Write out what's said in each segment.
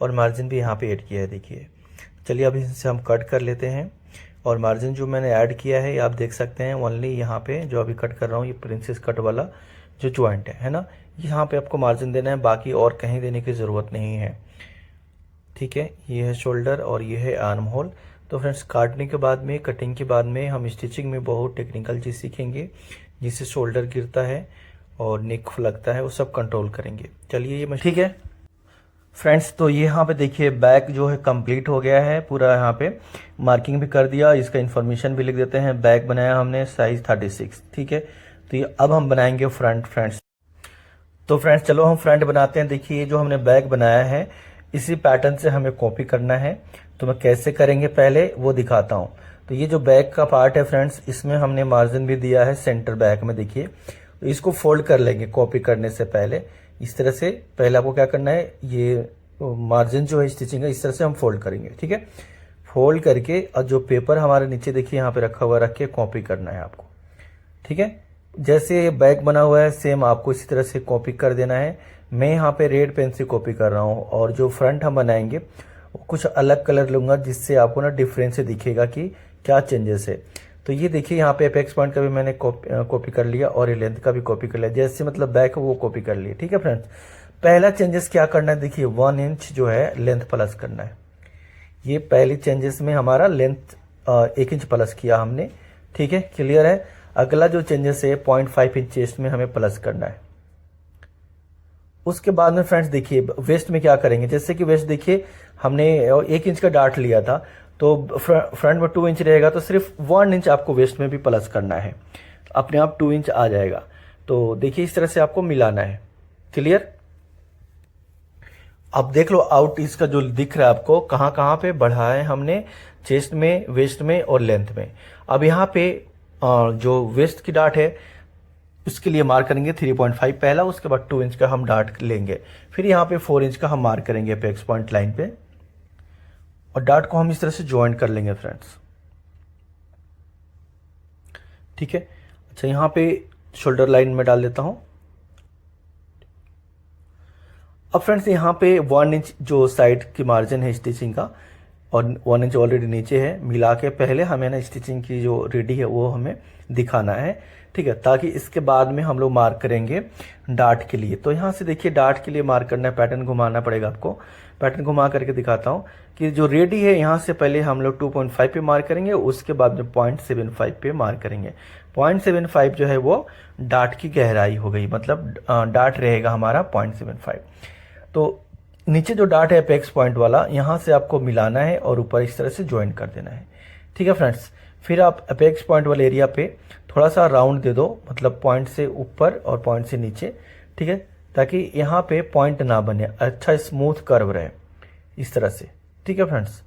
और मार्जिन भी यहाँ पे ऐड किया है देखिए। चलिए अभी इसे हम कट कर लेते हैं। और मार्जिन जो मैंने ऐड किया है आप देख सकते हैं, ओनली यहाँ पे जो अभी कट कर रहा हूँ ये प्रिंसेस कट वाला जो जॉइंट है ना, यहाँ पे आपको मार्जिन देना है, बाकी और कहीं देने की ज़रूरत नहीं है। ठीक है, ये है शोल्डर और ये है आर्म होल। तो फ्रेंड्स काटने के बाद में, कटिंग के बाद में हम स्टिचिंग में बहुत टेक्निकल चीज़ सीखेंगे, जिससे शोल्डर गिरता है और नेक लगता है वो सब कंट्रोल करेंगे। चलिए ये ठीक है फ्रेंड्स, तो ये यहाँ पे देखिए बैक जो है कंप्लीट हो गया है पूरा। यहाँ पे मार्किंग भी कर दिया, इसका इन्फॉर्मेशन भी लिख देते हैं। बैक बनाया हमने साइज 36। ठीक है, तो ये अब हम बनाएंगे फ्रंट फ्रेंड्स। तो फ्रेंड्स चलो हम फ्रंट बनाते हैं। देखिए ये जो हमने बैक बनाया है इसी पैटर्न से हमें कॉपी करना है। तो मैं कैसे करेंगे पहले वो दिखाता हूँ। तो ये जो बैक का पार्ट है फ्रेंड्स, इसमें हमने मार्जिन भी दिया है सेंटर बैक में। देखिए तो इसको फोल्ड कर लेंगे कॉपी करने से पहले। इस तरह से पहले आपको क्या करना है, ये मार्जिन जो है स्टिचिंग है इस तरह से हम फोल्ड करेंगे। ठीक है, फोल्ड करके और जो पेपर हमारे नीचे देखिए यहाँ पे रखा हुआ, रख के कॉपी करना है आपको। ठीक है, जैसे बैक बना हुआ है सेम आपको इसी तरह से कॉपी कर देना है। मैं यहाँ पे रेड पेन से कॉपी कर रहा हूँ, और जो फ्रंट हम बनाएंगे वो कुछ अलग कलर लूंगा, जिससे आपको ना डिफरेंस दिखेगा कि क्या चेंजेस है। तो ये देखिए यहाँ पे अपेक्स पॉइंट का भी मैंने कॉपी कर लिया और ये लेंथ का भी कॉपी कर लिया, जैसे मतलब बैक वो कॉपी कर लिया। ठीक है फ्रेंड्स, पहला चेंजेस क्या करना है, देखिए 1 इंच जो है लेंथ प्लस करना है। ये पहली चेंजेस में हमारा लेंथ 1 इंच प्लस किया हमने। ठीक है, क्लियर है। अगला जो चेंजेस है 0.5 इंच चेस्ट में हमें प्लस करना है। उसके बाद में फ्रेंड्स देखिए वेस्ट में क्या करेंगे, जैसे कि वेस्ट देखिए हमने 1 इंच का डार्ट लिया था, तो फ्रंट में 2 इंच रहेगा, तो सिर्फ 1 इंच आपको वेस्ट में भी प्लस करना है, अपने आप 2 इंच आ जाएगा। तो देखिए इस तरह से आपको मिलाना है। क्लियर, अब देख लो आउट इसका जो दिख रहा है आपको, कहाँ कहाँ पे बढ़ा है हमने, चेस्ट में, वेस्ट में और लेंथ में। अब यहाँ पे जो वेस्ट की डार्ट है उसके लिए मार्क करेंगे 3.5 पहला, उसके बाद 2 इंच का हम डार्ट लेंगे, फिर यहाँ पे 4 इंच का हम मार्क करेंगे अपेक्स पॉइंट लाइन पे, और डार्ट को हम इस तरह से ज्वाइन कर लेंगे फ्रेंड्स। ठीक है, अच्छा यहाँ पे शोल्डर लाइन में डाल देता हूँ। अब फ्रेंड्स यहाँ पे 1 इंच जो साइड की मार्जिन है स्टिचिंग का, और 1 इंच ऑलरेडी नीचे है, मिला के पहले हमें ना स्टिचिंग की जो रेडी है वो हमें दिखाना है। ठीक है, ताकि इसके बाद में हम लोग मार्क करेंगे डार्ट के लिए। तो यहाँ से देखिए डार्ट के लिए मार्क करना है, पैटर्न घुमाना पड़ेगा आपको। पैटर्न घुमा करके दिखाता हूँ कि जो रेडी है यहाँ से पहले हम लोग 2.5 पे मार्क करेंगे, उसके बाद में 0.75 पे मार्क करेंगे। 0.75 जो है वो डार्ट की गहराई हो गई, मतलब डार्ट रहेगा हमारा 0.75। तो नीचे जो डार्ट है अपेक्स पॉइंट वाला, यहाँ से आपको मिलाना है और ऊपर इस तरह से ज्वाइन कर देना है। ठीक है फ्रेंड्स, फिर आप अपेक्स पॉइंट वाले एरिया पे थोड़ा सा राउंड दे दो, मतलब पॉइंट से ऊपर और पॉइंट से नीचे। ठीक है, ताकि यहाँ पे पॉइंट ना बने, अच्छा स्मूथ कर्व रहे इस तरह से। ठीक है फ्रेंड्स,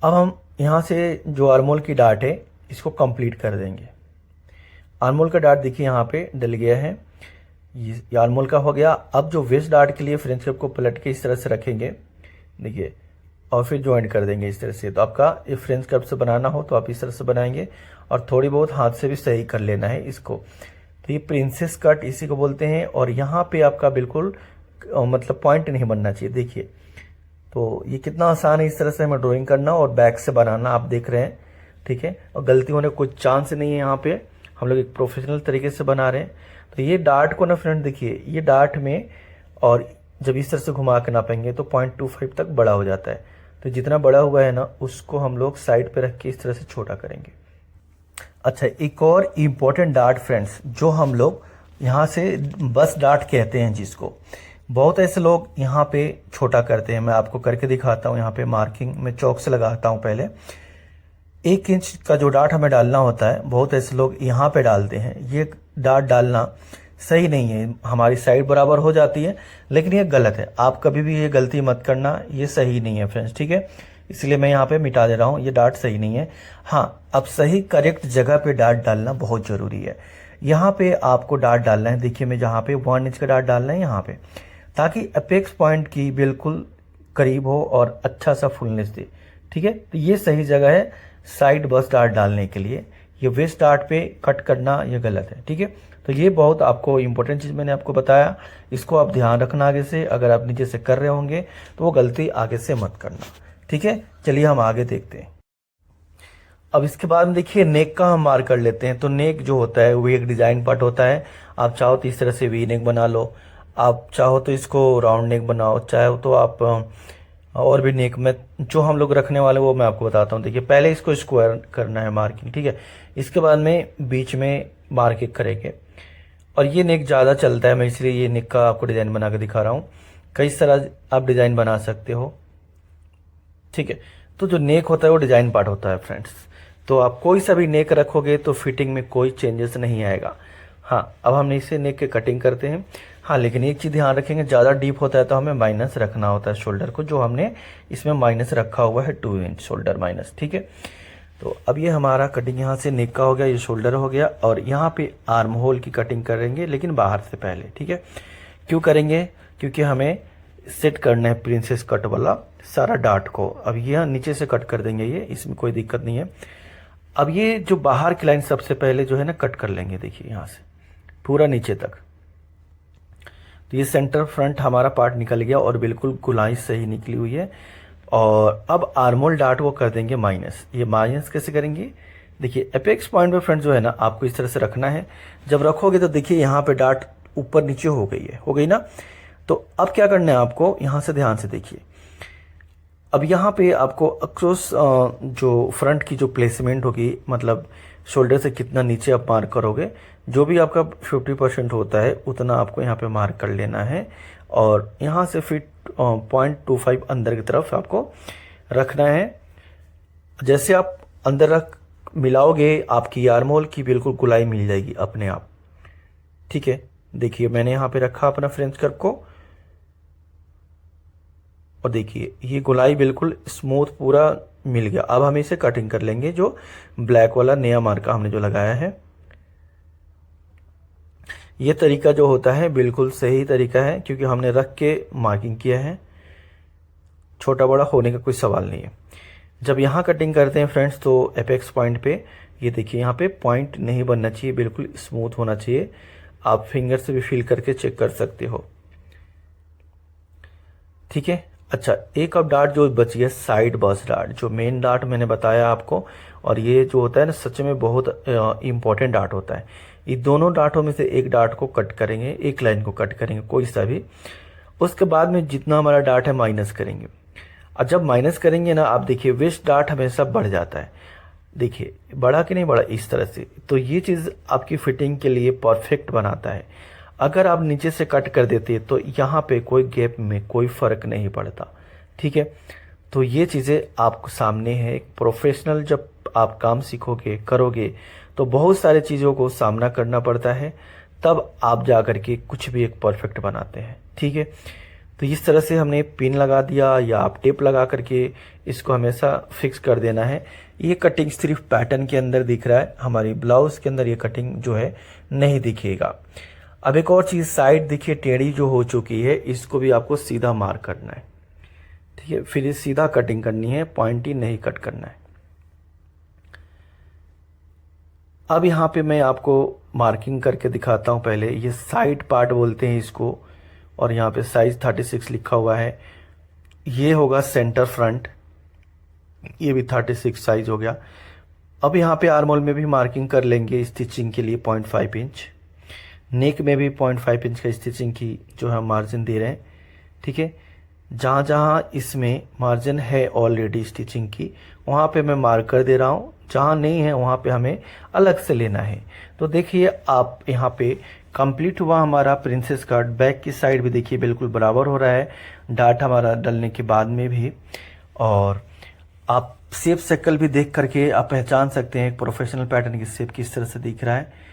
अब हम यहाँ से जो आर्मोल की डार्ट है इसको कंप्लीट कर देंगे। आर्मोल का डार्ट देखिए यहाँ पे डल गया है, ये आर्मोल का हो गया। अब जो वेस्ट डार्ट के लिए फ्रेंच कप को पलट के इस तरह से रखेंगे देखिए, और फिर ज्वाइन कर देंगे इस तरह से। तो आपका ये फ्रेंच कप से बनाना हो तो आप इस तरह से बनाएंगे, और थोड़ी बहुत हाथ से भी सही कर लेना है इसको। तो ये प्रिंसेस कट इसी को बोलते हैं, और यहाँ पे आपका बिल्कुल मतलब पॉइंट नहीं बनना चाहिए। देखिए तो ये कितना आसान है इस तरह से हमें ड्राइंग करना और बैक से बनाना, आप देख रहे हैं। ठीक है, और गलती होने का कोई चांस नहीं है, यहाँ पे हम लोग एक प्रोफेशनल तरीके से बना रहे हैं। तो ये डार्ट को ना फ्रेंड देखिए, ये डार्ट में और जब इस तरह से घुमा के नापेंगे तो 0.25 तक बड़ा हो जाता है। तो जितना बड़ा हुआ है ना उसको हम लोग साइड पे रख के इस तरह से छोटा करेंगे। अच्छा, एक और इम्पोर्टेंट डार्ट फ्रेंड्स, जो हम लोग यहाँ से बस डार्ट कहते हैं जिसको, बहुत ऐसे लोग यहाँ पे छोटा करते हैं। मैं आपको करके दिखाता हूँ। यहाँ पे मार्किंग में चौक से लगाता हूँ पहले। 1 इंच का जो डार्ट हमें डालना होता है, बहुत ऐसे लोग यहाँ पे डालते हैं। ये डार्ट डालना सही नहीं है, हमारी साइड बराबर हो जाती है, लेकिन ये गलत है। आप कभी भी ये गलती मत करना, ये सही नहीं है फ्रेंड्स। ठीक है, इसलिए मैं यहाँ पे मिटा दे रहा हूँ, ये डार्ट सही नहीं है। हाँ, अब सही करेक्ट जगह पे डार्ट डालना बहुत जरूरी है। यहाँ पे आपको डार्ट डालना है, देखिए मैं जहाँ पे 1 इंच का डार्ट डालना है यहाँ पे, ताकि अपेक्स पॉइंट की बिल्कुल करीब हो और अच्छा सा फुलनेस दे। ठीक है, तो ये सही जगह है साइड बस डार्ट डालने के लिए। ये वेस्ट डार्ट पे कट करना ये गलत है। ठीक है, तो तो ये बहुत आपको इंपॉर्टेंट चीज़ मैंने आपको बताया, इसको आप ध्यान रखना आगे से। अगर आप नीचे से कर रहे होंगे तो वो गलती आगे से मत करना, ठीक है। चलिए हम आगे देखते हैं। अब इसके बाद में देखिए नेक का हम मार्क कर लेते हैं। तो नेक जो होता है वो एक डिजाइन पार्ट होता है। आप चाहो तो इस तरह से वी नेक बना लो, आप चाहो तो इसको राउंड नेक बनाओ, चाहे तो आप और भी नेक में जो हम लोग रखने वाले वो मैं आपको बताता हूँ। देखिए पहले इसको स्क्वायर करना है मार्किंग, ठीक है। इसके बाद में बीच में मार्किंग करेंगे, और ये नेक ज़्यादा चलता है, मैं इसलिए ये नेक का आपको डिज़ाइन बना के दिखा रहा हूँ। कई तरह आप डिज़ाइन बना सकते हो, ठीक है। तो जो नेक होता है वो डिज़ाइन पार्ट होता है फ्रेंड्स। तो आप कोई सा भी नेक रखोगे तो फिटिंग में कोई चेंजेस नहीं आएगा। हाँ, अब हम इसे नेक के कटिंग करते हैं। हाँ, लेकिन एक चीज़ ध्यान रखेंगे, ज़्यादा डीप होता है तो हमें माइनस रखना होता है शोल्डर को, जो हमने इसमें माइनस रखा हुआ है 2 इंच शोल्डर माइनस, ठीक है। तो अब ये हमारा कटिंग यहाँ से नेक का हो गया, ये शोल्डर हो गया, और यहाँ पे आर्म होल की कटिंग करेंगे लेकिन बाहर से पहले, ठीक है। क्यों करेंगे? क्योंकि हमें सेट करना है प्रिंसेस कट वाला सारा डार्ट को। अब ये नीचे से कट कर देंगे, ये इसमें कोई दिक्कत नहीं है। अब ये जो बाहर की लाइन सबसे पहले जो है ना कट कर लेंगे, देखिए यहाँ से पूरा नीचे तक। तो ये सेंटर फ्रंट हमारा पार्ट निकल गया और बिल्कुल गुलाई सही निकली हुई है। और अब आर्मोल डार्ट को कर देंगे माइनस। ये माइनस कैसे करेंगे? देखिए एपेक्स पॉइंट पे फ्रेंड जो है ना आपको इस तरह से रखना है। जब रखोगे तो देखिए यहाँ पे डार्ट ऊपर नीचे हो गई है, हो गई ना। तो अब क्या करना है आपको, यहाँ से ध्यान से देखिए। अब यहाँ पे आपको अक्रॉस जो फ्रंट की जो प्लेसमेंट होगी, मतलब शोल्डर से कितना नीचे आप मार्क करोगे, जो भी आपका 50% होता है उतना आपको यहाँ पे मार्क कर लेना है। और यहाँ से फिट 0.25 अंदर की तरफ आपको रखना है। जैसे आप अंदर रख मिलाओगे आपकी आर्महोल की बिल्कुल गुलाई मिल जाएगी अपने आप, ठीक है। देखिए मैंने यहाँ पे रखा अपना फ्रेंच कर्व को, और देखिए ये गुलाई बिल्कुल स्मूथ पूरा मिल गया। अब हम इसे कटिंग कर लेंगे, जो ब्लैक वाला नया मार्का हमने जो लगाया है। ये तरीका जो होता है बिल्कुल सही तरीका है, क्योंकि हमने रख के मार्किंग किया है, छोटा बड़ा होने का कोई सवाल नहीं है। जब यहाँ कटिंग करते हैं फ्रेंड्स तो एपेक्स पॉइंट पे ये देखिए यहाँ पे पॉइंट नहीं बनना चाहिए, बिल्कुल स्मूथ होना चाहिए। आप फिंगर से भी फील करके चेक कर सकते हो, ठीक है। अच्छा, एक अब डार्ट जो बची है साइड बस डार्ट, जो मेन डार्ट मैंने बताया आपको, और ये जो होता है ना सच में बहुत इंपॉर्टेंट डार्ट होता है। ये दोनों डार्टों में से एक डार्ट को कट करेंगे, एक लाइन को कट करेंगे कोई सा भी। उसके बाद में जितना हमारा डार्ट है माइनस करेंगे। और जब माइनस करेंगे ना आप देखिए वेस्ट डार्ट हमेशा बढ़ जाता है। देखिए बढ़ा कि नहीं बढ़ा, इस तरह से। तो ये चीज़ आपकी फिटिंग के लिए परफेक्ट बनाता है। अगर आप नीचे से कट कर देते तो यहाँ पे कोई गैप में कोई फ़र्क नहीं पड़ता, ठीक है। तो ये चीज़ें आपको सामने है। एक प्रोफेशनल जब आप काम सीखोगे करोगे तो बहुत सारे चीज़ों को सामना करना पड़ता है, तब आप जा कर के कुछ भी एक परफेक्ट बनाते हैं, ठीक है। तो इस तरह से हमने पिन लगा दिया, या आप टेप लगा करके इसको हमेशा फिक्स कर देना है। ये कटिंग सिर्फ पैटर्न के अंदर दिख रहा है, हमारी ब्लाउज के अंदर ये कटिंग जो है नहीं दिखेगा। अब एक और चीज़, साइड देखिए टेढ़ी जो हो चुकी है, इसको भी आपको सीधा मार्क करना है, ठीक है। फिर ये सीधा कटिंग करनी है, पॉइंटी नहीं कट करना है। अब यहाँ पे मैं आपको मार्किंग करके दिखाता हूँ। पहले ये साइड पार्ट बोलते हैं इसको, और यहाँ पे साइज 36 लिखा हुआ है। ये होगा सेंटर फ्रंट, ये भी 36 साइज हो गया। अब यहाँ पे आर्मोल में भी मार्किंग कर लेंगे स्टिचिंग के लिए 0.5 इंच। नेक में भी 0.5 इंच का स्टिचिंग की जो है मार्जिन दे रहे हैं, ठीक है। जहाँ जहाँ इसमें मार्जिन है ऑलरेडी स्टिचिंग की, वहाँ पे मैं मार्क कर दे रहा हूँ। जहाँ नहीं है वहाँ पे हमें अलग से लेना है। तो देखिए आप यहाँ पे कंप्लीट हुआ हमारा प्रिंसेस कट। बैक की साइड भी देखिए बिल्कुल बराबर हो रहा है डार्ट हमारा डलने के बाद में भी। और आप शेप सर्कल भी देख करके आप पहचान सकते हैं प्रोफेशनल पैटर्न की शेप किस तरह से दिख रहा है।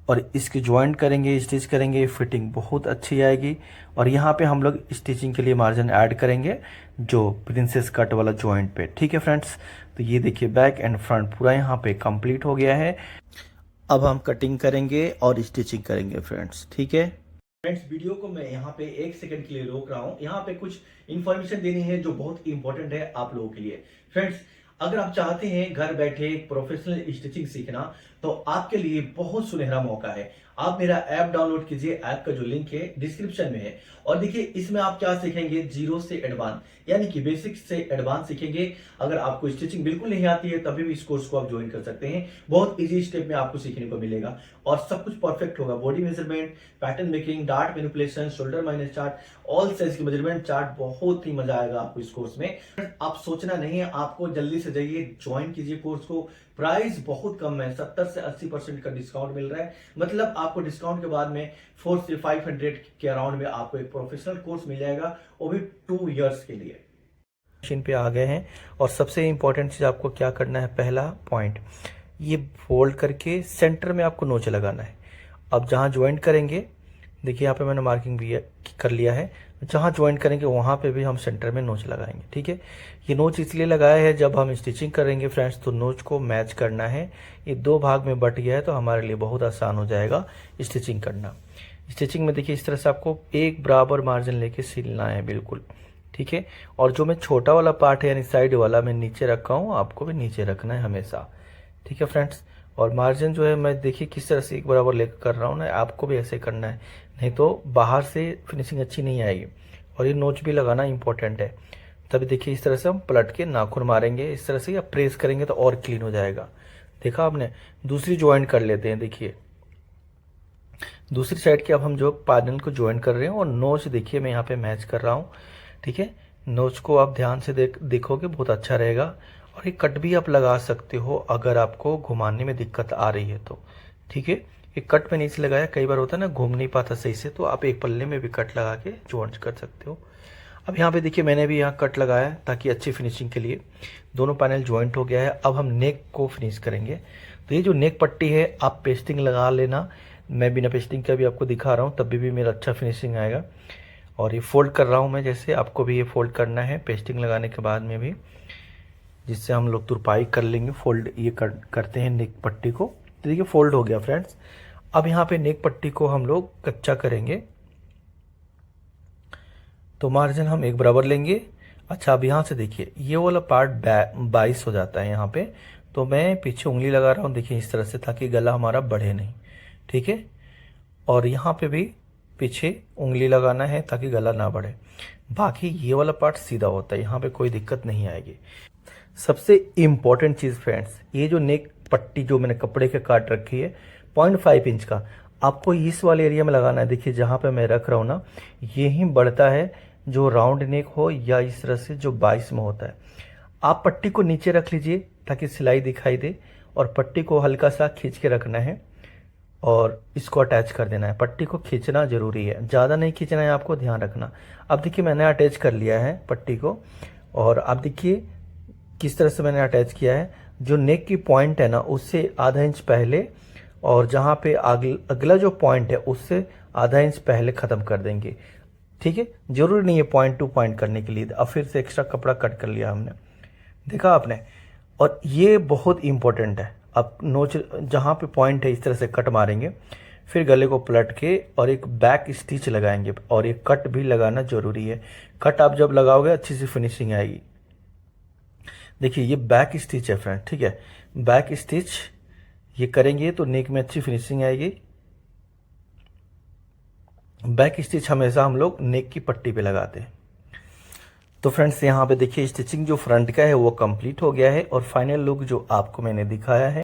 और इसकी ज्वाइंट करेंगे, स्टिच करेंगे, फिटिंग बहुत अच्छी आएगी। और यहाँ पे हम लोग स्टिचिंग के लिए मार्जिन ऐड करेंगे जो प्रिंसेस कट वाला ज्वाइंट पे, ठीक है फ्रेंड्स। तो ये देखिए बैक एंड फ्रंट पूरा यहाँ पे कंप्लीट हो गया है। अब हम कटिंग करेंगे और स्टिचिंग करेंगे फ्रेंड्स, ठीक है। फ्रेंड्स वीडियो को मैं यहाँ पे 1 सेकंड के लिए रोक रहा हूँ। यहाँ पे कुछ इन्फॉर्मेशन देनी है जो बहुत इंपॉर्टेंट है आप लोगों के लिए। फ्रेंड्स अगर आप चाहते हैं घर बैठे प्रोफेशनल स्टिचिंग सीखना, तो तो आपके लिए बहुत सुनहरा मौका है। आप मेरा ऐप डाउनलोड कीजिए, ऐप का जो लिंक है डिस्क्रिप्शन में है। और देखिए इसमें आप क्या सीखेंगे, जीरो से एडवांस, यानी कि बेसिक से एडवांस सीखेंगे। अगर आपको स्टिचिंग बिल्कुल नहीं आती है तभी भी इस कोर्स को आप ज्वाइन कर सकते हैं। बहुत इजी स्टेप में आपको सीखने को मिलेगा और सब कुछ परफेक्ट होगा। Body measurement, pattern making, dart manipulation, shoulder minus chart, all size की मेजरमेंट चार्ट, बहुत ही मजा आएगा आपको इस कोर्स में। आप सोचना नहीं है, आपको जल्दी से जाइए, ज्वाइन कीजिए कोर्स को। प्राइस बहुत कम है, 70 से 80% का डिस्काउंट मिल रहा है। मतलब आपको डिस्काउंट के बाद में 400 से 500 के अराउंड में आपको एक प्रोफेशनल कोर्स मिल जाएगा, वो भी 2 इयर्स के लिए। मशीन पे आ गए हैं और सबसे इंपॉर्टेंट चीज आपको क्या करना है, पहला पॉइंट ये फोल्ड करके सेंटर में आपको नोच लगाना है। अब जहां ज्वाइंट करेंगे, देखिए यहाँ पे मैंने मार्किंग भी कर लिया है, जहां ज्वाइंट करेंगे वहां पे भी हम सेंटर में नोच लगाएंगे। ठीक है, ये नोच इसलिए लगाया है जब हम स्टिचिंग करेंगे फ्रेंड्स तो नोच को मैच करना है। ये 2 भाग में बट गया है तो हमारे लिए बहुत आसान हो जाएगा स्टिचिंग करना। स्टिचिंग में देखिए इस तरह से आपको एक बराबर मार्जिन लेके सिलना है बिल्कुल। ठीक है, और जो मैं छोटा वाला पार्ट है यानी साइड वाला मैं नीचे रखा हूँ, आपको भी नीचे रखना है हमेशा। ठीक है फ्रेंड्स, और मार्जिन जो है मैं देखिए किस तरह से एक बराबर लेकर कर रहा हूँ ना, आपको भी ऐसे करना है, नहीं तो बाहर से फिनिशिंग अच्छी नहीं आएगी। और ये नोच भी लगाना इंपॉर्टेंट है। तभी देखिए इस तरह से हम पलट के नाखून मारेंगे इस तरह से, या प्रेस करेंगे तो और क्लीन हो जाएगा। देखा आपने। दूसरी ज्वाइंट कर लेते हैं। देखिए दूसरी साइड के अब हम जो पैनल को ज्वाइंट कर रहे हैं और नोच देखिए मैं यहाँ पे मैच कर रहा हूँ। ठीक है, नोच को आप ध्यान से देखोगे बहुत अच्छा रहेगा। और ये कट भी आप लगा सकते हो अगर आपको घुमाने में दिक्कत आ रही है तो। ठीक है, एक कट में नीचे लगाया, कई बार होता है ना घूम नहीं पाता सही से, तो आप एक पल्ले में भी कट लगा के ज्वाइंट कर सकते हो। अब यहाँ पे देखिए मैंने भी यहाँ कट लगाया ताकि अच्छी फिनिशिंग के लिए। दोनों पैनल ज्वाइंट हो गया है। अब हम नेक को फिनिश करेंगे। तो ये जो नेक पट्टी है आप पेस्टिंग लगा लेना, मैं बिना पेस्टिंग का भी आपको दिखा रहा हूँ तभी भी मेरा अच्छा फिनिशिंग आएगा। और ये फोल्ड कर रहा हूँ मैं, जैसे आपको भी ये फोल्ड करना है पेस्टिंग लगाने के बाद में भी, जिससे हम लोग तुरपाई कर लेंगे। फोल्ड ये करते हैं नेक पट्टी को। तो देखिए फोल्ड हो गया फ्रेंड्स। अब यहाँ पे नेक पट्टी को हम लोग कच्चा करेंगे, तो मार्जिन हम एक बराबर लेंगे। अच्छा, अब यहाँ से देखिए ये वाला पार्ट 22 हो जाता है यहाँ पे, तो मैं पीछे उंगली लगा रहा हूँ देखिए इस तरह से, ताकि गला हमारा बढ़े नहीं। ठीक है, और यहाँ पे भी पीछे उंगली लगाना है ताकि गला ना बढ़े। बाकी ये वाला पार्ट सीधा होता है, यहाँ पे कोई दिक्कत नहीं आएगी। सबसे इम्पोर्टेंट चीज़ फ्रेंड्स, ये जो नेक पट्टी जो मैंने कपड़े के काट रखी है 0.5 इंच का, आपको इस वाले एरिया में लगाना है। देखिए जहाँ पे मैं रख रहा हूँ ना, ये ही बढ़ता है जो राउंड नेक हो या इस तरह से जो 22 में होता है। आप पट्टी को नीचे रख लीजिए ताकि सिलाई दिखाई दे, और पट्टी को हल्का सा खींच के रखना है और इसको अटैच कर देना है। पट्टी को खींचना जरूरी है, ज़्यादा नहीं खींचना है, आपको ध्यान रखना। अब देखिए मैंने अटैच कर लिया है पट्टी को, और अब देखिए किस तरह से मैंने अटैच किया है। जो नेक की पॉइंट है ना उससे आधा इंच पहले, और जहाँ पे अगला जो पॉइंट है उससे आधा इंच पहले ख़त्म कर देंगे। ठीक है, जरूरी नहीं है पॉइंट टू पॉइंट करने के लिए। अब फिर से एक्स्ट्रा कपड़ा कट कर लिया हमने, देखा आपने। और ये बहुत इंपॉर्टेंट है। अब नोच जहाँ पे पॉइंट है इस तरह से कट मारेंगे, फिर गले को पलट के और एक बैक स्टिच लगाएंगे, और ये कट भी लगाना जरूरी है। कट आप जब लगाओगे अच्छी सी फिनिशिंग आएगी। देखिए ये बैक स्टिच है फ्रेंड। ठीक है, बैक स्टिच ये करेंगे तो नेक में अच्छी फिनिशिंग आएगी। बैक स्टिच हमेशा हम लोग नेक की पट्टी पे लगाते हैं। तो फ्रेंड्स यहाँ पे देखिए स्टिचिंग जो फ्रंट का है वो कंप्लीट हो गया है, और फाइनल लुक जो आपको मैंने दिखाया है